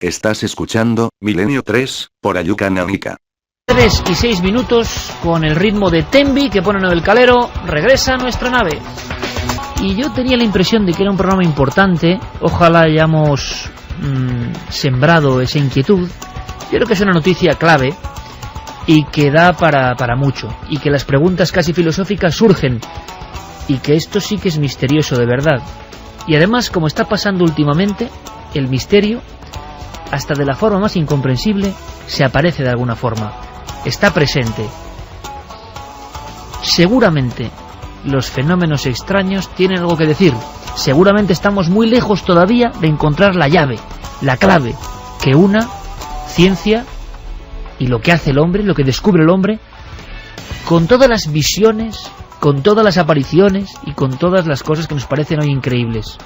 Estás escuchando Milenio 3, por Ayuca Náutica. 3 y 6 minutos, con el ritmo de Tembi que pone en el calero, regresa nuestra nave. Y yo tenía la impresión de que era un programa importante, ojalá hayamos sembrado esa inquietud. Yo creo que es una noticia clave y que da para mucho, y que las preguntas casi filosóficas surgen, y que esto sí que es misterioso de verdad. Y además, como está pasando últimamente, el misterio, hasta de la forma más incomprensible, se aparece de alguna forma, está presente. Seguramente los fenómenos extraños tienen algo que decir. Seguramente estamos muy lejos todavía de encontrar la llave, la clave que una ciencia y lo que hace el hombre, lo que descubre el hombre, con todas las visiones, con todas las apariciones y con todas las cosas que nos parecen hoy increíbles.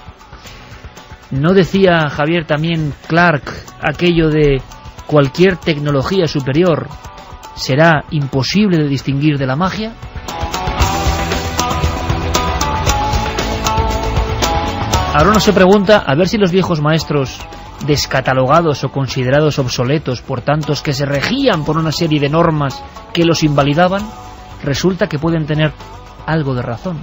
¿No decía Javier también Clark aquello de cualquier tecnología superior será imposible de distinguir de la magia? Ahora uno se pregunta a ver si los viejos maestros, descatalogados o considerados obsoletos por tantos que se regían por una serie de normas que los invalidaban, resulta que pueden tener algo de razón.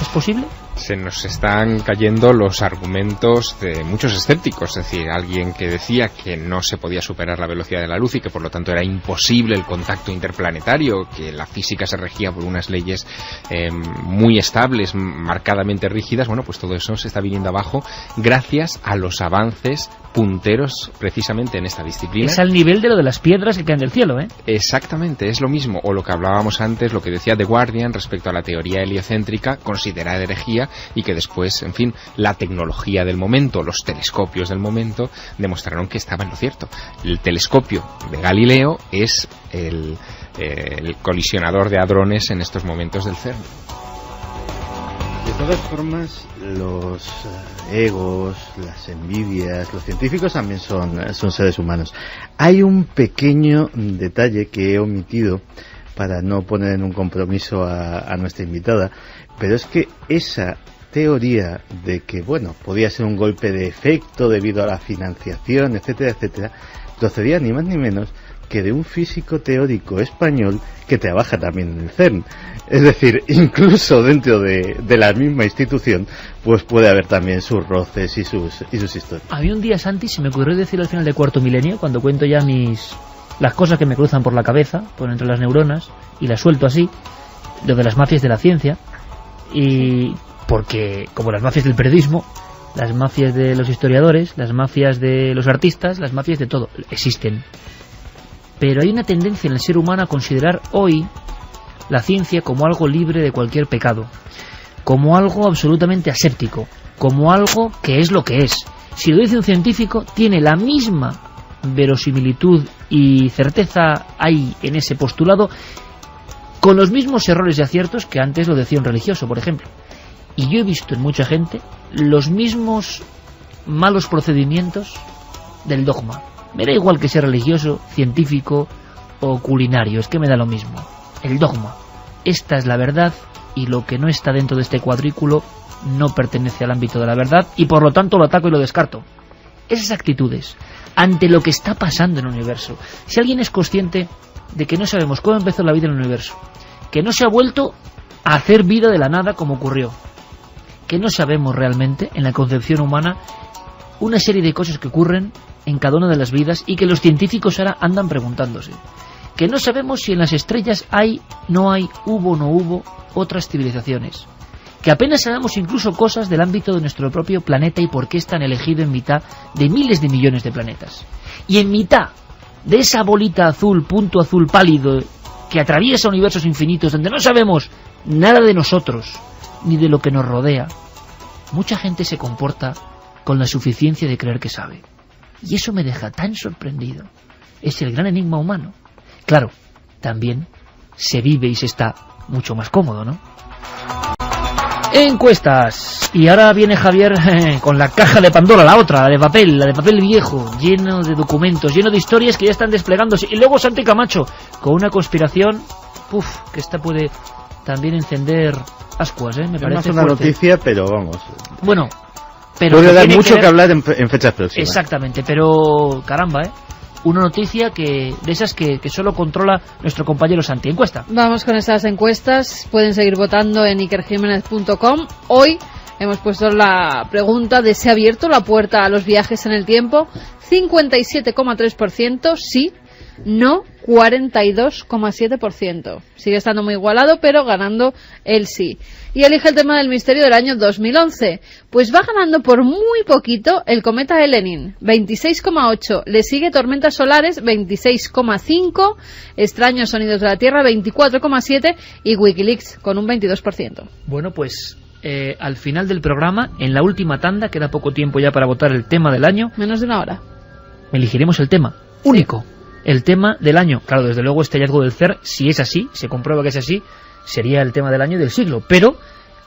¿Es posible? Se nos están cayendo los argumentos de muchos escépticos, es decir, alguien que decía que no se podía superar la velocidad de la luz y que por lo tanto era imposible el contacto interplanetario, que la física se regía por unas leyes muy estables, marcadamente rígidas. Bueno, pues todo eso se está viniendo abajo gracias a los avances punteros precisamente en esta disciplina. Es al nivel de lo de las piedras que caen del cielo, ¿eh? Exactamente, es lo mismo, o lo que hablábamos antes, lo que decía The Guardian respecto a la teoría heliocéntrica, considerada herejía, y que después, en fin, la tecnología del momento, los telescopios del momento, demostraron que estaba en lo cierto. El telescopio de Galileo es el colisionador de hadrones en estos momentos del CERN. De todas formas, los egos, las envidias, los científicos también son seres humanos. Hay un pequeño detalle que he omitido para no poner en un compromiso a nuestra invitada, pero es que esa teoría de que, bueno, podía ser un golpe de efecto debido a la financiación, etcétera, etcétera, procedía ni más ni menos que de un físico teórico español que trabaja también en el CERN. Es decir, incluso dentro de la misma institución, pues puede haber también sus roces y sus historias. A mí un día, Santi, se me ocurrió decir al final de Cuarto Milenio, cuando cuento ya las cosas que me cruzan por la cabeza, por entre las neuronas, y las suelto así, lo de las mafias de la ciencia, y porque, como las mafias del periodismo, las mafias de los historiadores, las mafias de los artistas, las mafias de todo, existen. Pero hay una tendencia en el ser humano a considerar hoy la ciencia como algo libre de cualquier pecado, como algo absolutamente aséptico, como algo que es lo que es. Si lo dice un científico, tiene la misma verosimilitud y certeza hay en ese postulado, con los mismos errores y aciertos que antes lo decía un religioso, por ejemplo. Y yo he visto en mucha gente los mismos malos procedimientos del dogma. Me da igual que sea religioso, científico o culinario, es que me da lo mismo. El dogma. Esta es la verdad y lo que no está dentro de este cuadrículo no pertenece al ámbito de la verdad y por lo tanto lo ataco y lo descarto. Esas actitudes ante lo que está pasando en el universo. Si alguien es consciente de que no sabemos cómo empezó la vida en el universo, que no se ha vuelto a hacer vida de la nada como ocurrió, que no sabemos realmente en la concepción humana una serie de cosas que ocurren en cada una de las vidas y que los científicos ahora andan preguntándose, que no sabemos si en las estrellas hay, no hay, hubo o no hubo otras civilizaciones, que apenas sabemos incluso cosas del ámbito de nuestro propio planeta y por qué están elegidos en mitad de miles de millones de planetas, y en mitad de esa bolita azul, punto azul pálido que atraviesa universos infinitos donde no sabemos nada de nosotros ni de lo que nos rodea, mucha gente se comporta con la suficiencia de creer que sabe. Y eso me deja tan sorprendido. Es el gran enigma humano. Claro, también se vive y se está mucho más cómodo, ¿no? Encuestas. Y ahora viene Javier con la caja de Pandora, la otra, la de papel viejo, lleno de documentos, lleno de historias que ya están desplegándose. Y luego Santi Camacho, con una conspiración, que esta puede también encender ascuas, me parece una fuerte. noticia, pero vamos. Bueno, Pero puede dar tiene mucho ver... que hablar en fechas próximas. Exactamente, pero caramba, una noticia de esas que solo controla nuestro compañero Santi. Encuesta. Vamos con esas encuestas. Pueden seguir votando en ikerjimenez.com. Hoy hemos puesto la pregunta de: ¿se ha abierto la puerta a los viajes en el tiempo? 57,3% sí, no 42,7%. Sigue estando muy igualado, pero ganando el sí. Y elige el tema del misterio del año 2011. Pues va ganando por muy poquito el cometa Elenin, 26,8. Le sigue tormentas solares, 26,5. Extraños sonidos de la Tierra, 24,7. Y Wikileaks, con un 22%. Bueno, pues al final del programa, en la última tanda, queda poco tiempo ya para votar el tema del año. Menos de una hora. Elegiremos el tema único. El tema del año. Claro, desde luego este hallazgo del CERN, si es así, se comprueba que es así, sería el tema del año y del siglo. Pero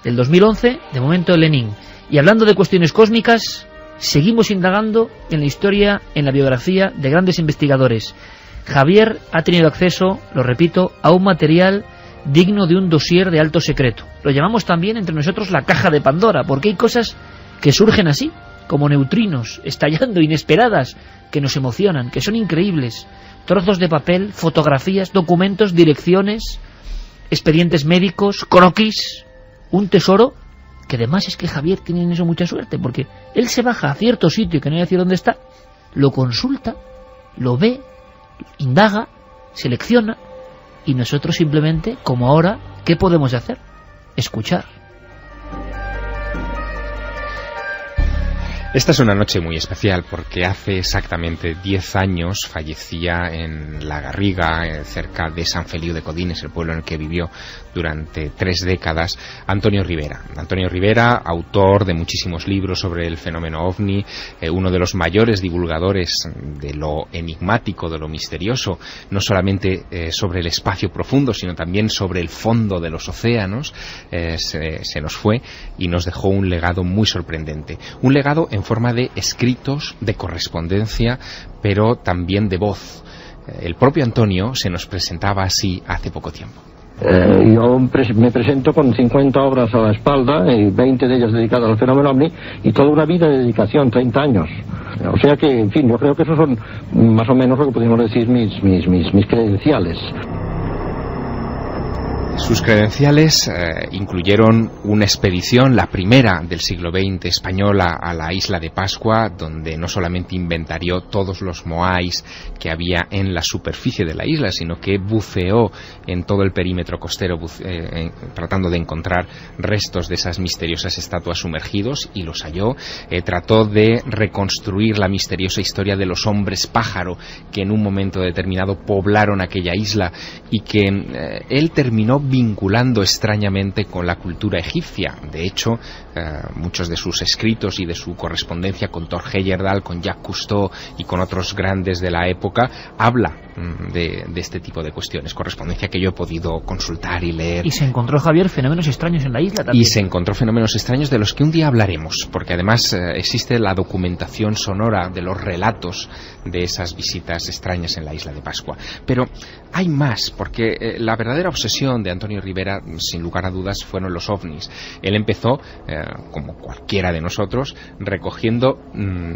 del 2011, de momento, Lenin. Y hablando de cuestiones cósmicas, seguimos indagando en la historia, en la biografía de grandes investigadores. Javier ha tenido acceso, lo repito, a un material digno de un dossier de alto secreto. Lo llamamos también entre nosotros la caja de Pandora, porque hay cosas que surgen así, como neutrinos, estallando, inesperadas, que nos emocionan, que son increíbles. Trozos de papel, fotografías, documentos, direcciones, expedientes médicos, croquis, un tesoro que además es que Javier tiene en eso mucha suerte, porque él se baja a cierto sitio que no hay a decir dónde está, lo consulta, lo ve, indaga, selecciona, y nosotros simplemente, como ahora, ¿qué podemos hacer? Escuchar. Esta es una noche muy especial porque hace exactamente 10 años fallecía en La Garriga, cerca de San Feliu de Codines, el pueblo en el que vivió durante 3 décadas, Antonio Rivera. Antonio Rivera, autor de muchísimos libros sobre el fenómeno OVNI, uno de los mayores divulgadores de lo enigmático, de lo misterioso, no solamente sobre el espacio profundo, sino también sobre el fondo de los océanos. Se nos fue y nos dejó un legado muy sorprendente. Un legado en forma de escritos, de correspondencia, pero también de voz. El propio Antonio se nos presentaba así hace poco tiempo. Yo me presento con 50 obras a la espalda, y 20 de ellas dedicadas al fenómeno OVNI, y toda una vida de dedicación, 30 años. O sea que, en fin, yo creo que esos son más o menos lo que podemos decir mis credenciales. Sus credenciales incluyeron una expedición, la primera del siglo XX española, a la isla de Pascua, donde no solamente inventarió todos los moais que había en la superficie de la isla, sino que buceó en todo el perímetro costero tratando de encontrar restos de esas misteriosas estatuas sumergidos, y los halló. Trató de reconstruir la misteriosa historia de los hombres pájaro que en un momento determinado poblaron aquella isla y que él terminó vinculando extrañamente con la cultura egipcia. De hecho, muchos de sus escritos y de su correspondencia con Thor Heyerdahl, con Jacques Cousteau y con otros grandes de la época, habla de este tipo de cuestiones, correspondencia que yo he podido consultar y leer. Y se encontró, Javier, fenómenos extraños en la isla también. Y se encontró fenómenos extraños de los que un día hablaremos, porque además existe la documentación sonora de los relatos de esas visitas extrañas en la isla de Pascua. Pero hay más, porque la verdadera obsesión de Antonio Rivera, sin lugar a dudas, fueron los ovnis. Él empezó, como cualquiera de nosotros, recogiendo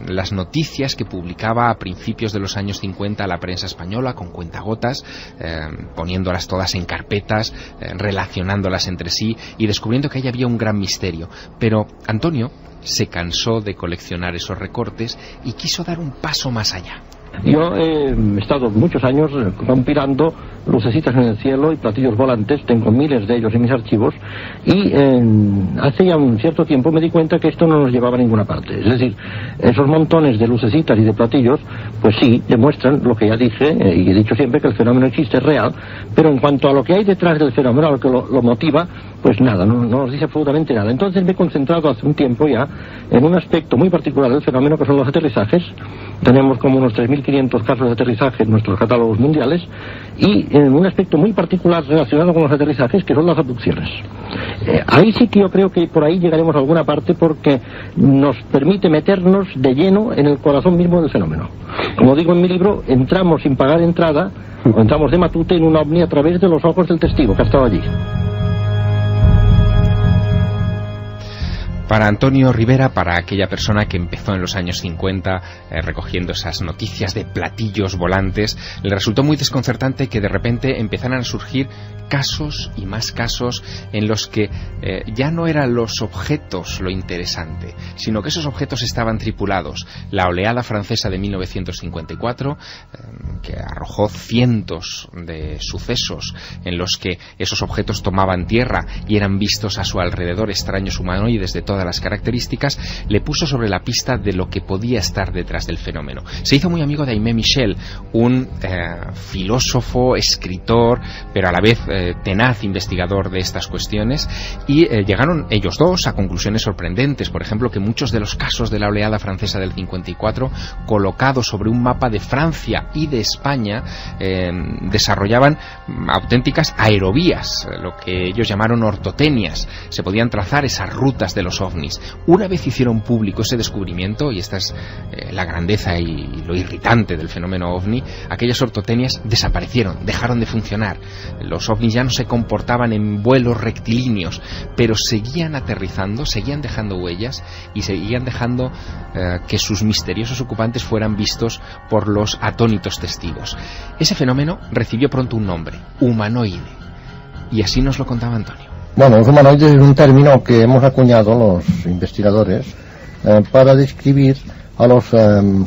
las noticias que publicaba a principios de los años 50 la prensa española, con cuentagotas, poniéndolas todas en carpetas, relacionándolas entre sí y descubriendo que ahí había un gran misterio. Pero Antonio se cansó de coleccionar esos recortes y quiso dar un paso más allá. Yo he estado muchos años compilando lucecitas en el cielo y platillos volantes, tengo miles de ellos en mis archivos, y hace ya un cierto tiempo me di cuenta que esto no nos llevaba a ninguna parte. Es decir, esos montones de lucecitas y de platillos, pues sí, demuestran lo que ya dije, y he dicho siempre, que el fenómeno existe, es real, pero en cuanto a lo que hay detrás del fenómeno, a lo que lo motiva, pues nada, no nos dice absolutamente nada. Entonces me he concentrado hace un tiempo ya en un aspecto muy particular del fenómeno, que son los aterrizajes. Tenemos como unos 3.500 casos de aterrizaje en nuestros catálogos mundiales, y en un aspecto muy particular relacionado con los aterrizajes, que son las abducciones. Ahí sí que yo creo que por ahí llegaremos a alguna parte, porque nos permite meternos de lleno en el corazón mismo del fenómeno. Como digo en mi libro, entramos sin pagar entrada, o entramos de matute en un ovni a través de los ojos del testigo que ha estado allí. Para Antonio Rivera, para aquella persona que empezó en los años 50 recogiendo esas noticias de platillos volantes, le resultó muy desconcertante que de repente empezaran a surgir casos y más casos en los que ya no eran los objetos lo interesante, sino que esos objetos estaban tripulados. La oleada francesa de 1954, que arrojó cientos de sucesos en los que esos objetos tomaban tierra y eran vistos a su alrededor extraños humanoides de todas las características, le puso sobre la pista de lo que podía estar detrás del fenómeno. Se hizo muy amigo de Aimé Michel, un filósofo, escritor, pero a la vez tenaz investigador de estas cuestiones, y llegaron ellos dos a conclusiones sorprendentes. Por ejemplo, que muchos de los casos de la oleada francesa del 54, colocados sobre un mapa de Francia y de España, desarrollaban auténticas aerovías, lo que ellos llamaron ortotenias. Se podían trazar esas rutas de los ovnis. Una vez hicieron público ese descubrimiento, y esta es la grandeza y lo irritante del fenómeno ovni, aquellas ortotenias desaparecieron, dejaron de funcionar. Los ovnis ya no se comportaban en vuelos rectilíneos, pero seguían aterrizando, seguían dejando huellas y seguían dejando que sus misteriosos ocupantes fueran vistos por los atónitos testigos. Ese fenómeno recibió pronto un nombre: humanoide. Y así nos lo contaba Antonio. Bueno, los humanoides es un término que hemos acuñado los investigadores para describir a los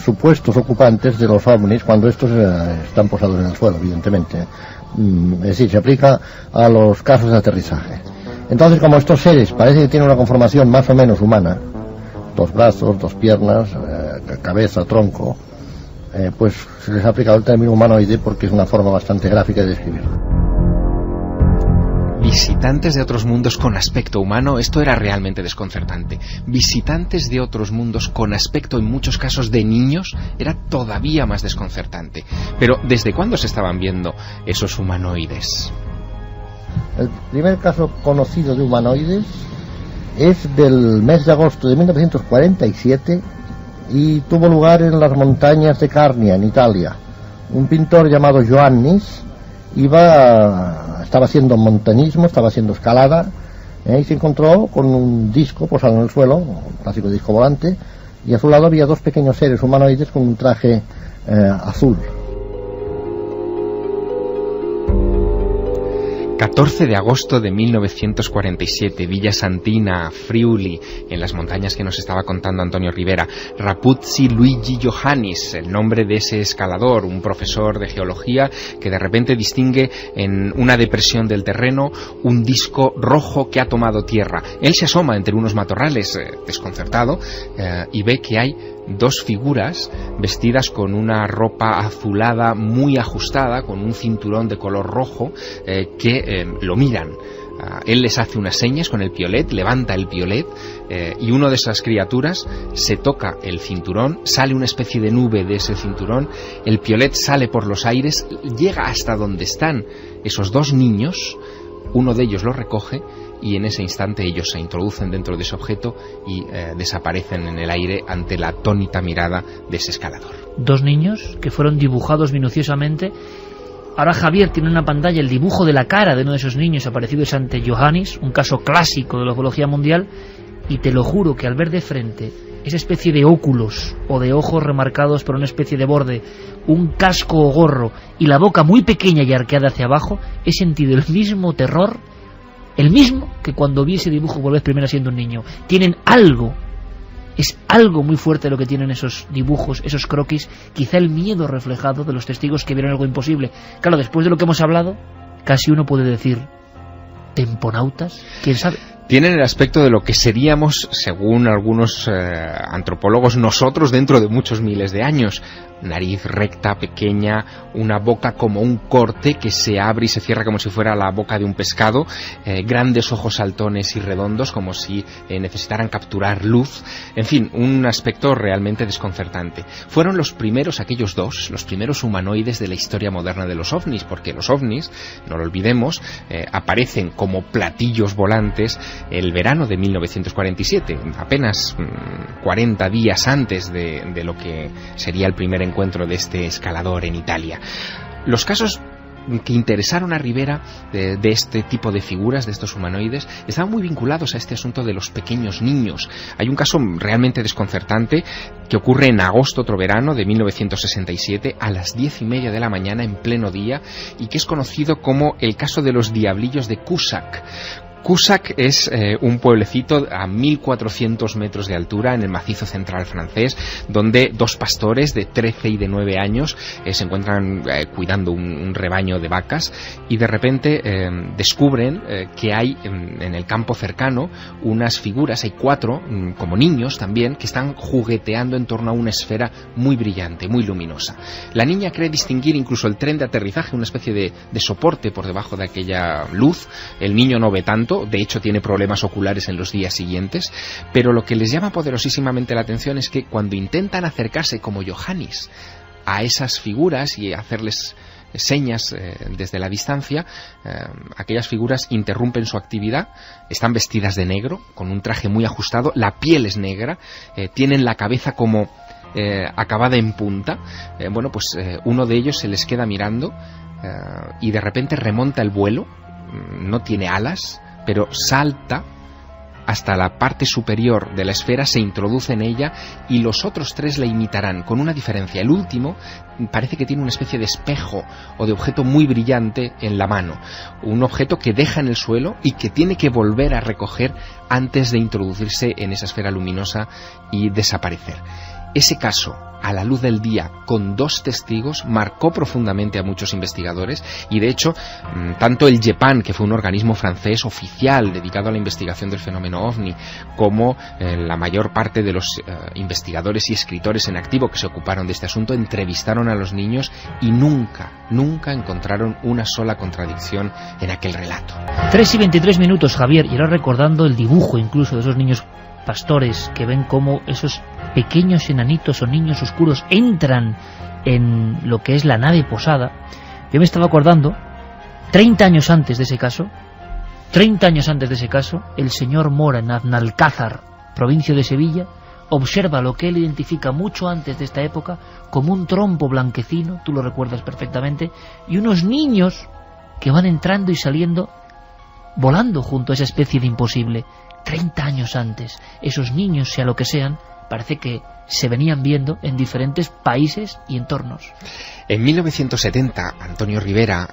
supuestos ocupantes de los ovnis cuando estos están posados en el suelo, evidentemente. Es decir, se aplica a los casos de aterrizaje. Entonces, como estos seres parece que tienen una conformación más o menos humana, 2 brazos, 2 piernas, cabeza, tronco, pues se les ha aplicado el término humanoide porque es una forma bastante gráfica de describirlo. Visitantes de otros mundos con aspecto humano, esto era realmente desconcertante. Visitantes de otros mundos con aspecto, en muchos casos, de niños, era todavía más desconcertante. Pero, ¿desde cuándo se estaban viendo esos humanoides? El primer caso conocido de humanoides es del mes de agosto de 1947 y tuvo lugar en las montañas de Carnia, en Italia. Un pintor llamado Ioannis estaba haciendo montañismo, estaba haciendo escalada, y se encontró con un disco posado en el suelo, un clásico disco volante, y a su lado había 2 pequeños seres humanoides con un traje azul. 14 de agosto de 1947, Villa Santina, Friuli, en las montañas que nos estaba contando Antonio Rivera. Rapuzzi Luigi Ioannis, el nombre de ese escalador, un profesor de geología que de repente distingue en una depresión del terreno un disco rojo que ha tomado tierra. Él se asoma entre unos matorrales, desconcertado, y ve que hay 2 figuras vestidas con una ropa azulada muy ajustada, con un cinturón de color rojo, que lo miran. Él les hace unas señas con el piolet, levanta el piolet, y uno de esas criaturas se toca el cinturón, sale una especie de nube de ese cinturón, el piolet sale por los aires, llega hasta donde están esos 2 niños, uno de ellos lo recoge, y en ese instante ellos se introducen dentro de ese objeto y desaparecen en el aire ante la atónita mirada de ese escalador. 2 niños que fueron dibujados minuciosamente. Ahora Javier tiene en una pantalla el dibujo de la cara de uno de esos niños aparecidos ante Ioannis, un caso clásico de la ufología mundial, y te lo juro que al ver de frente esa especie de óculos o de ojos remarcados por una especie de borde, un casco o gorro y la boca muy pequeña y arqueada hacia abajo, he sentido el mismo terror, el mismo que cuando vi ese dibujo por vez primera siendo un niño. Tienen algo, es algo muy fuerte lo que tienen esos dibujos, esos croquis, quizá el miedo reflejado de los testigos que vieron algo imposible. Claro, después de lo que hemos hablado, casi uno puede decir, ¿temponautas? ¿Quién sabe? Tienen el aspecto de lo que seríamos, según algunos antropólogos, nosotros dentro de muchos miles de años. Nariz recta, pequeña, una boca como un corte que se abre y se cierra como si fuera la boca de un pescado, grandes ojos saltones y redondos como si necesitaran capturar luz, en fin, un aspecto realmente desconcertante. Fueron los primeros, aquellos 2, los primeros humanoides de la historia moderna de los ovnis, porque los ovnis, no lo olvidemos, aparecen como platillos volantes el verano de 1947, apenas 40 días antes de lo que sería el primer encuentro de este escalador en Italia. Los casos que interesaron a Rivera de este tipo de figuras, de estos humanoides, estaban muy vinculados a este asunto de los pequeños niños. Hay un caso realmente desconcertante que ocurre en agosto, otro verano de 1967, a las 10:30 de la mañana, en pleno día, y que es conocido como el caso de los diablillos de Cusack. Cusack es un pueblecito a 1400 metros de altura en el macizo central francés, donde dos pastores de 13 y de 9 años se encuentran cuidando un rebaño de vacas, y de repente descubren que hay en el campo cercano unas figuras, hay 4 como niños también, que están jugueteando en torno a una esfera muy brillante, muy luminosa. La niña cree distinguir incluso el tren de aterrizaje, una especie de soporte por debajo de aquella luz. El niño no ve tanto, de hecho tiene problemas oculares en los días siguientes, pero lo que les llama poderosísimamente la atención es que cuando intentan acercarse como Johannis a esas figuras y hacerles señas desde la distancia, aquellas figuras interrumpen su actividad, están vestidas de negro, con un traje muy ajustado, la piel es negra, tienen la cabeza como acabada en punta. Uno de ellos se les queda mirando y de repente remonta el vuelo, no tiene alas, pero salta hasta la parte superior de la esfera, se introduce en ella, y los otros 3 la imitarán, con una diferencia. El último parece que tiene una especie de espejo o de objeto muy brillante en la mano, un objeto que deja en el suelo y que tiene que volver a recoger antes de introducirse en esa esfera luminosa y desaparecer. Ese caso, a la luz del día, con 2 testigos, marcó profundamente a muchos investigadores, y de hecho, tanto el GEPAN, que fue un organismo francés oficial dedicado a la investigación del fenómeno OVNI, como la mayor parte de los investigadores y escritores en activo que se ocuparon de este asunto, entrevistaron a los niños y nunca encontraron una sola contradicción en aquel relato. 3:23, Javier, y ahora recordando el dibujo incluso de esos niños pastores que ven cómo esos pequeños enanitos o niños oscuros entran en lo que es la nave posada. Yo me estaba acordando, 30 años antes de ese caso, el señor Mora en Aznalcázar, provincia de Sevilla, observa lo que él identifica mucho antes de esta época como un trompo blanquecino, tú lo recuerdas perfectamente, y unos niños que van entrando y saliendo, volando junto a esa especie de imposible. 30 años antes, esos niños, sea lo que sean, parece que se venían viendo en diferentes países y entornos. En 1970, Antonio Rivera,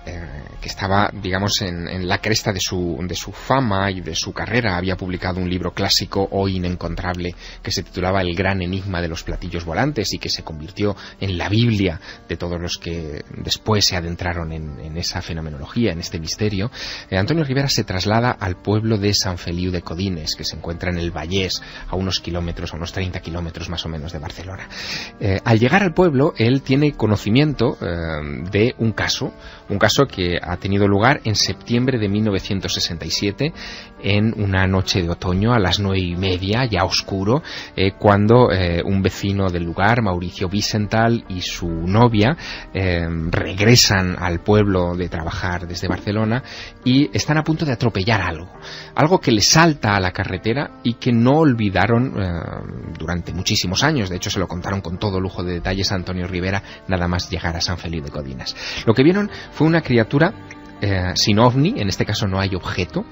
que estaba, digamos, en la cresta de su fama y de su carrera, había publicado un libro clásico, hoy inencontrable, que se titulaba El gran enigma de los platillos volantes, y que se convirtió en la Biblia de todos los que después se adentraron en esa fenomenología, en este misterio. Antonio Rivera se traslada al pueblo de San Feliu de Codines, que se encuentra en el Vallés, a unos 30 kilómetros más o menos de Barcelona. Al llegar al pueblo, él tiene conocimiento de un caso que ha tenido lugar en septiembre de 1967, en una noche de otoño, a las 9:30, ya oscuro, cuando un vecino del lugar, Mauricio Wiesenthal, y su novia regresan al pueblo de trabajar desde Barcelona y están a punto de atropellar algo que les salta a la carretera y que no olvidaron durante muchísimos años. De hecho, se lo contaron con todo lujo de detalles a Antonio Rivera nada más llegar a San Feliu de Codines. Lo que vieron fue una criatura sin ovni, en este caso no hay objeto,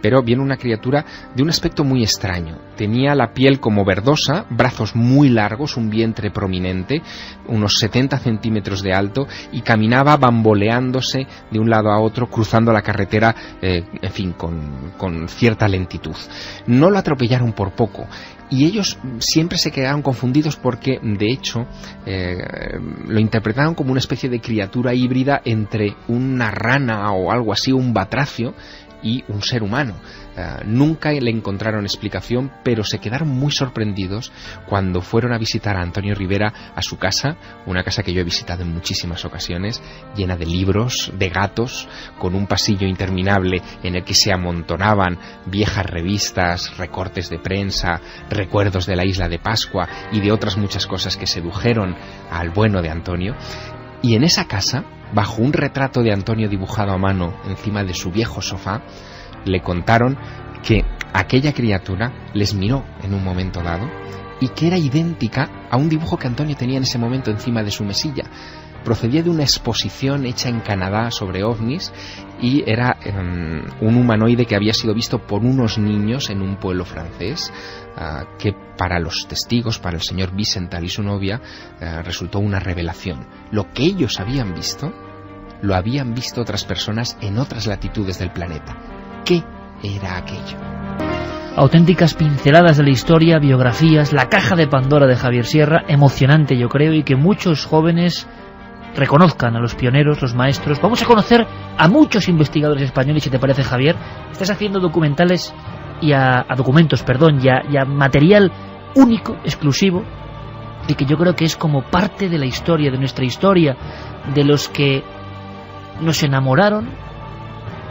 pero viene una criatura de un aspecto muy extraño. Tenía la piel como verdosa, brazos muy largos, un vientre prominente, unos 70 centímetros de alto, y caminaba bamboleándose de un lado a otro, cruzando la carretera, con cierta lentitud. No lo atropellaron por poco, y ellos siempre se quedaron confundidos porque, de hecho, lo interpretaron como una especie de criatura híbrida entre una rana o algo así, un batracio, y un ser humano. Nunca le encontraron explicación, pero se quedaron muy sorprendidos cuando fueron a visitar a Antonio Rivera a su casa, una casa que yo he visitado en muchísimas ocasiones, llena de libros, de gatos, con un pasillo interminable en el que se amontonaban viejas revistas, recortes de prensa, recuerdos de la isla de Pascua y de otras muchas cosas que sedujeron al bueno de Antonio. Y en esa casa, bajo un retrato de Antonio dibujado a mano encima de su viejo sofá, le contaron que aquella criatura les miró en un momento dado y que era idéntica a un dibujo que Antonio tenía en ese momento encima de su mesilla. procedía de una exposición hecha en Canadá sobre ovnis y era un humanoide que había sido visto por unos niños en un pueblo francés, que para los testigos, para el señor Wiesenthal y su novia, resultó una revelación. Lo que ellos habían visto, lo habían visto otras personas en otras latitudes del planeta. ¿Qué era aquello? Auténticas pinceladas de la historia, biografías, la caja de Pandora de Javier Sierra, emocionante yo creo, y que muchos jóvenes reconozcan a los pioneros, los maestros. Vamos a conocer a muchos investigadores españoles, si te parece, Javier. Estás haciendo documentales y a material único, exclusivo, y que yo creo que es como parte de la historia, de nuestra historia, de los que nos enamoraron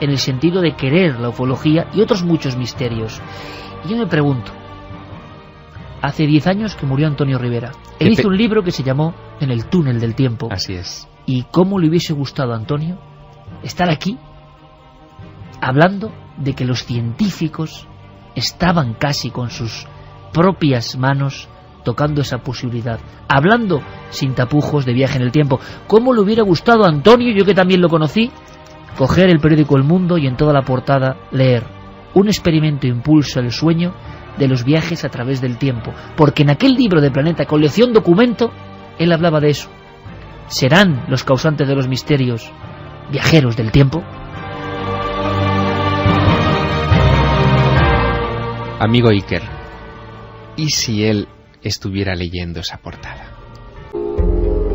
en el sentido de querer la ufología y otros muchos misterios. Y yo me pregunto, hace 10 años que murió Antonio Rivera. Él hizo un libro que se llamó En el túnel del tiempo. Así es. ¿Y cómo le hubiese gustado a Antonio estar aquí hablando de que los científicos estaban casi con sus propias manos tocando esa posibilidad, hablando sin tapujos de viaje en el tiempo? ¿Cómo le hubiera gustado a Antonio, yo que también lo conocí, coger el periódico El Mundo y en toda la portada leer: un experimento impulsa el sueño de los viajes a través del tiempo? Porque en aquel libro de Planeta, colección documento, él hablaba de eso. ¿Serán los causantes de los misterios viajeros del tiempo? Amigo Iker, ¿y si él estuviera leyendo esa portada?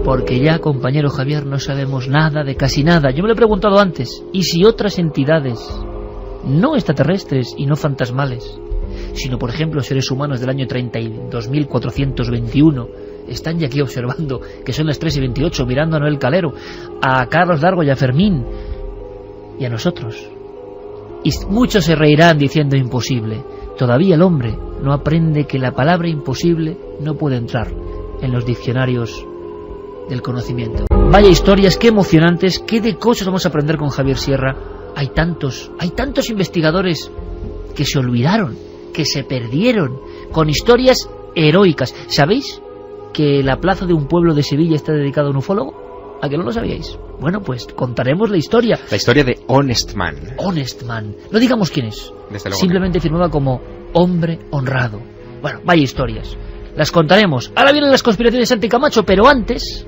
Porque ya, compañero Javier, no sabemos nada de casi nada. Yo me lo he preguntado antes. ¿Y si otras entidades, no extraterrestres y no fantasmales, sino por ejemplo seres humanos del año 32.421, están ya aquí observando, que son las 3:28, mirando a Noel Calero, a Carlos Dargo y a Fermín, y a nosotros? Y muchos se reirán diciendo imposible. Todavía el hombre no aprende que la palabra imposible no puede entrar en los diccionarios del conocimiento. Vaya historias, qué emocionantes, qué de cosas vamos a aprender con Javier Sierra. Hay tantos investigadores que se olvidaron, que se perdieron, con historias heroicas. ¿Sabéis que la plaza de un pueblo de Sevilla está dedicada a un ufólogo? ¿A que no lo sabíais? Bueno, pues contaremos la historia. La historia de Honest Man. Honest Man. No digamos quién es. Desde luego simplemente firmaba como hombre honrado. Bueno, vaya historias. Las contaremos. Ahora vienen las conspiraciones anti-Camacho, pero antes,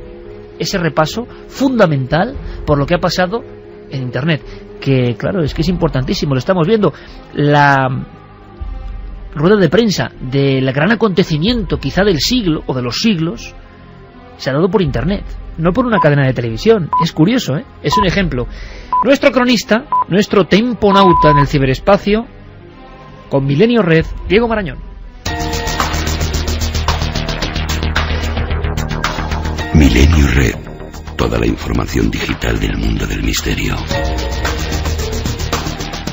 ese repaso fundamental por lo que ha pasado en Internet. Que, claro, es que es importantísimo. Lo estamos viendo. La rueda de prensa del gran acontecimiento, quizá del siglo o de los siglos, se ha dado por Internet, no por una cadena de televisión. Es curioso, ¿eh? Es un ejemplo. Nuestro cronista, nuestro temponauta en el ciberespacio, con Milenio Red, Diego Marañón. Milenio Red. Toda la información digital del mundo del misterio.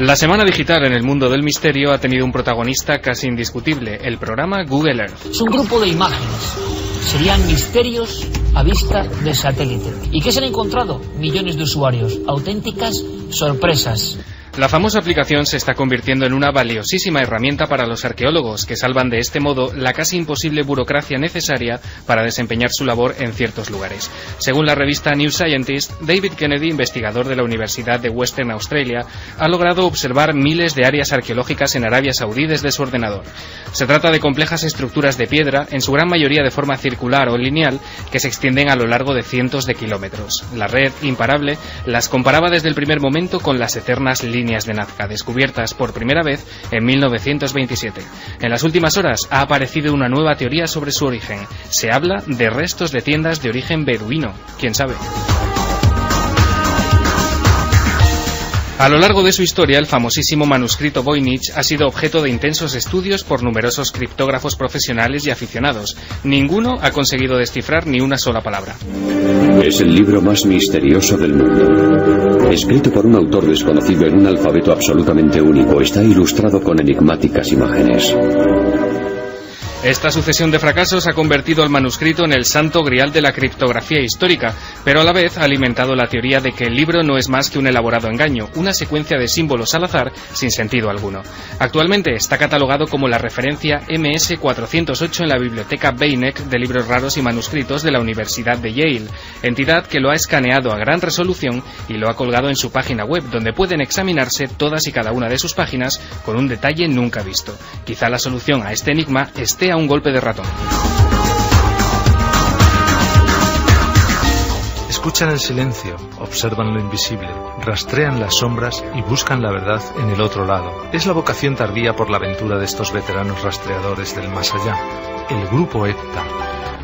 La semana digital en el mundo del misterio ha tenido un protagonista casi indiscutible, el programa Google Earth. Es un grupo de imágenes. Serían misterios a vista de satélite. ¿Y qué se han encontrado? Millones de usuarios. Auténticas sorpresas. La famosa aplicación se está convirtiendo en una valiosísima herramienta para los arqueólogos, que salvan de este modo la casi imposible burocracia necesaria para desempeñar su labor en ciertos lugares. Según la revista New Scientist, David Kennedy, investigador de la Universidad de Western Australia, ha logrado observar miles de áreas arqueológicas en Arabia Saudí desde su ordenador. Se trata de complejas estructuras de piedra, en su gran mayoría de forma circular o lineal, que se extienden a lo largo de cientos de kilómetros. La red, imparable, las comparaba desde el primer momento con las eternas líneas de Nazca, descubiertas por primera vez en 1927. En las últimas horas ha aparecido una nueva teoría sobre su origen. Se habla de restos de tiendas de origen beduino. ¿Quién sabe? A lo largo de su historia, el famosísimo manuscrito Voynich ha sido objeto de intensos estudios por numerosos criptógrafos profesionales y aficionados. Ninguno ha conseguido descifrar ni una sola palabra. Es el libro más misterioso del mundo. Escrito por un autor desconocido en un alfabeto absolutamente único, está ilustrado con enigmáticas imágenes. Esta sucesión de fracasos ha convertido al manuscrito en el santo grial de la criptografía histórica, pero a la vez ha alimentado la teoría de que el libro no es más que un elaborado engaño, una secuencia de símbolos al azar sin sentido alguno. Actualmente está catalogado como la referencia MS-408 en la biblioteca Beinecke de libros raros y manuscritos de la Universidad de Yale. entidad que lo ha escaneado a gran resolución y lo ha colgado en su página web, donde pueden examinarse todas y cada una de sus páginas con un detalle nunca visto. Quizá la solución a este enigma esté a un golpe de ratón. Escuchan el silencio, observan lo invisible, rastrean las sombras y buscan la verdad en el otro lado. Es la vocación tardía por la aventura de estos veteranos rastreadores del más allá, el Grupo ETA.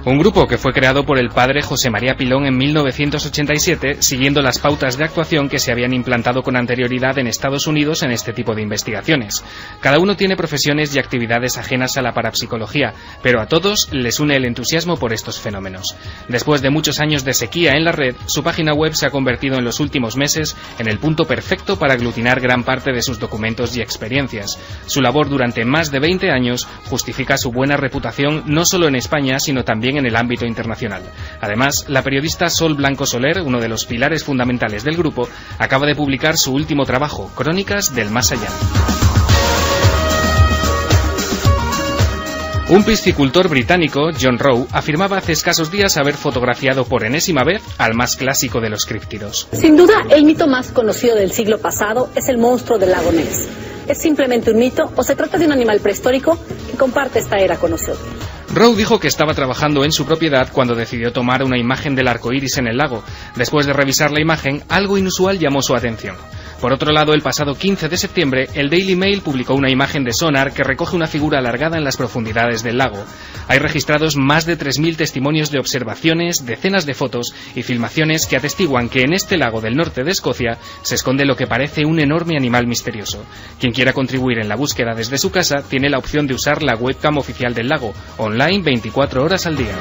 Un grupo que fue creado por el padre José María Pilón en 1987, siguiendo las pautas de actuación que se habían implantado con anterioridad en Estados Unidos en este tipo de investigaciones. Cada uno tiene profesiones y actividades ajenas a la parapsicología, pero a todos les une el entusiasmo por estos fenómenos. Después de muchos años de sequía en la red, su página web se ha convertido en los últimos meses en el punto perfecto para aglutinar gran parte de sus documentos y experiencias. Su labor durante más de 20 años justifica su buena reputación no solo en España, sino también en el ámbito internacional. Además, la periodista Sol Blanco Soler, uno de los pilares fundamentales del grupo, acaba de publicar su último trabajo, Crónicas del Más Allá. Un piscicultor británico, John Rowe, afirmaba hace escasos días haber fotografiado por enésima vez al más clásico de los críptidos. Sin duda, el mito más conocido del siglo pasado es el monstruo del lago Ness. ¿Es simplemente un mito o se trata de un animal prehistórico que comparte esta era con nosotros? Rowe dijo que estaba trabajando en su propiedad cuando decidió tomar una imagen del arco iris en el lago. Después de revisar la imagen, algo inusual llamó su atención. Por otro lado, el pasado 15 de septiembre, el Daily Mail publicó una imagen de sonar que recoge una figura alargada en las profundidades del lago. Hay registrados más de 3.000 testimonios de observaciones, decenas de fotos y filmaciones que atestiguan que en este lago del norte de Escocia se esconde lo que parece un enorme animal misterioso. Quien quiera contribuir en la búsqueda desde su casa tiene la opción de usar la webcam oficial del lago, online 24 horas al día.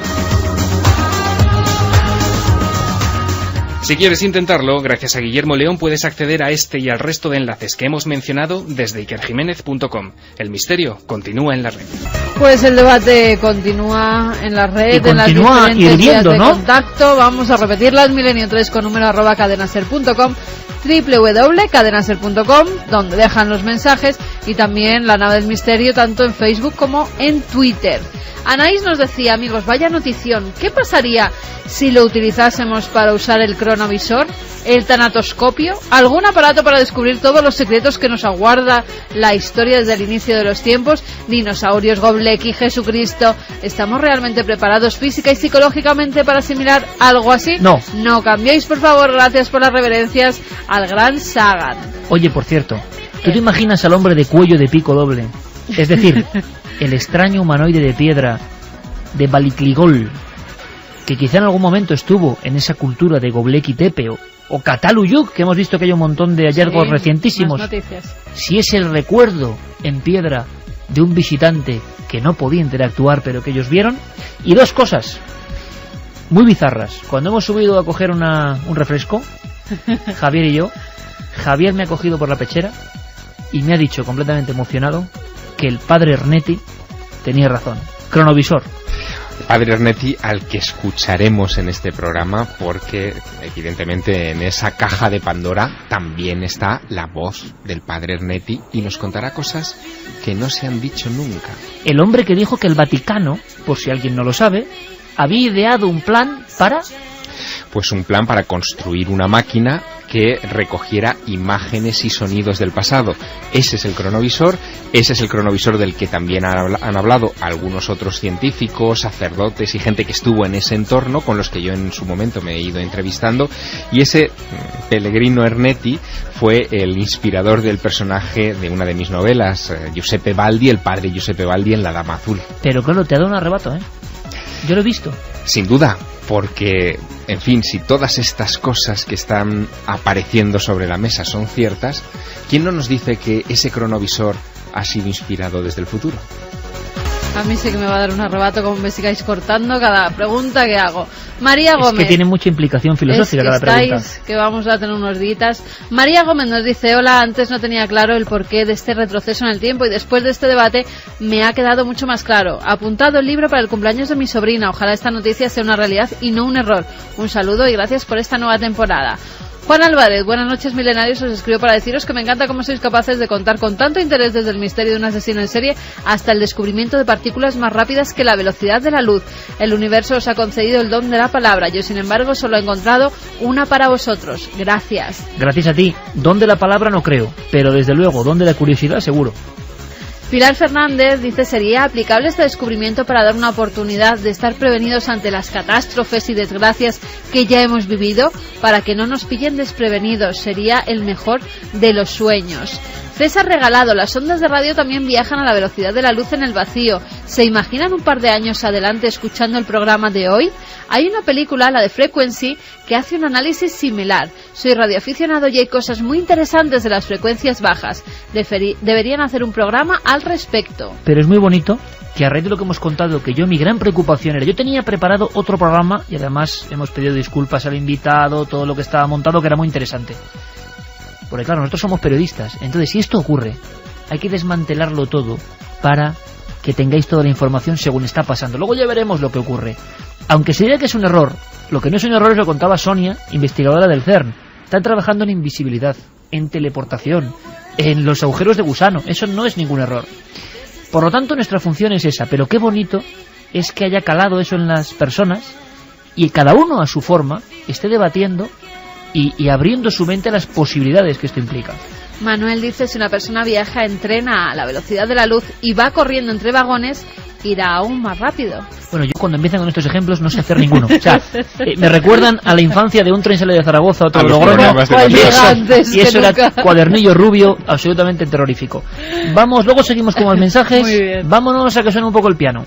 Si quieres intentarlo, gracias a Guillermo León puedes acceder a este y al resto de enlaces que hemos mencionado desde ikerjiménez.com. El misterio continúa en la red. Pues el debate continúa en la red, y en las continúa diferentes hirviendo, vías de ¿no? contacto. Vamos a repetirlas: milenio3 con número @ cadenaser.com, www.cadenaser.com, donde dejan los mensajes, y también La Nave del Misterio tanto en Facebook como en Twitter. Anaís nos decía, amigos, vaya notición, ¿qué pasaría si lo utilizásemos para usar el cronovisor, el tanatoscopio, algún aparato para descubrir todos los secretos que nos aguarda la historia desde el inicio de los tiempos? Dinosaurios, Göbekli, Jesucristo, ¿estamos realmente preparados física y psicológicamente para asimilar algo así? No. No cambiéis, por favor, gracias por las reverencias al gran Sagan. Oye, por cierto, ¿tú te imaginas al hombre de cuello de pico doble? Es decir, el extraño humanoide de piedra de Balikligol, que quizá en algún momento estuvo en esa cultura de Göbekli Tepe o Cataluyuk, que hemos visto que hay un montón de hallazgos recientísimos. Más noticias. Si es el recuerdo en piedra de un visitante que no podía interactuar pero que ellos vieron. Y dos cosas muy bizarras. Cuando hemos subido a coger un refresco, Javier y yo, Javier me ha cogido por la pechera y me ha dicho completamente emocionado que el padre Ernetti tenía razón. Cronovisor. Padre Ernetti, al que escucharemos en este programa, porque evidentemente en esa caja de Pandora también está la voz del Padre Ernetti y nos contará cosas que no se han dicho nunca. El hombre que dijo que el Vaticano, por si alguien no lo sabe, había ideado un plan para... Pues un plan para construir una máquina que recogiera imágenes y sonidos del pasado. Ese es el cronovisor, del que también han hablado algunos otros científicos, sacerdotes y gente que estuvo en ese entorno, con los que yo en su momento me he ido entrevistando, y ese Pellegrino Ernetti fue el inspirador del personaje de una de mis novelas, Giuseppe Baldi, el padre Giuseppe Baldi en La Dama Azul. Pero claro, te ha dado un arrebato, ¿eh? Yo lo he visto. Sin duda, porque, en fin, si todas estas cosas que están apareciendo sobre la mesa son ciertas, ¿quién no nos dice que ese cronovisor ha sido inspirado desde el futuro? A mí sí que me va a dar un arrebato como me sigáis cortando cada pregunta que hago. María Gómez. Es que tiene mucha implicación filosófica cada pregunta. Que vamos a tener unos días. María Gómez nos dice, hola, antes no tenía claro el porqué de este retroceso en el tiempo y después de este debate me ha quedado mucho más claro. Apuntado el libro para el cumpleaños de mi sobrina. Ojalá esta noticia sea una realidad y no un error. Un saludo y gracias por esta nueva temporada. Juan Álvarez, buenas noches milenarios, os escribo para deciros que me encanta cómo sois capaces de contar con tanto interés desde el misterio de un asesino en serie hasta el descubrimiento de partículas más rápidas que la velocidad de la luz. El universo os ha concedido el don de la palabra, yo sin embargo solo he encontrado una para vosotros. Gracias. Gracias a ti. Don de la palabra no creo, pero desde luego don de la curiosidad seguro. Pilar Fernández dice, ¿sería aplicable este descubrimiento para dar una oportunidad de estar prevenidos ante las catástrofes y desgracias que ya hemos vivido? Para que no nos pillen desprevenidos, sería el mejor de los sueños. César Regalado, las ondas de radio también viajan a la velocidad de la luz en el vacío. ¿Se imaginan un par de años adelante escuchando el programa de hoy? Hay una película, la de Frequency, que hace un análisis similar. Soy radioaficionado y hay cosas muy interesantes de las frecuencias bajas. Deberían hacer un programa al respecto. Pero es muy bonito que a raíz de lo que hemos contado, que mi gran preocupación era, yo tenía preparado otro programa y además hemos pedido disculpas al invitado, todo lo que estaba montado, que era muy interesante. Porque claro, nosotros somos periodistas, entonces si esto ocurre, hay que desmantelarlo todo para que tengáis toda la información según está pasando. Luego ya veremos lo que ocurre. Aunque se diga que es un error, lo que no es un error es lo que contaba Sonia, investigadora del CERN. Están trabajando en invisibilidad, en teleportación, en los agujeros de gusano. Eso no es ningún error. Por lo tanto, nuestra función es esa. Pero qué bonito es que haya calado eso en las personas y cada uno a su forma esté debatiendo y abriendo su mente a las posibilidades que esto implica. Manuel dice, si una persona viaja en tren a la velocidad de la luz y va corriendo entre vagones, irá aún más rápido. Bueno, yo cuando empiezan con estos ejemplos no sé hacer ninguno. O sea, me recuerdan a la infancia de un tren sale de Zaragoza, otro de Logroño, y eso era cuadernillo rubio, absolutamente terrorífico. Vamos, luego seguimos con los mensajes. Vámonos a que suene un poco el piano.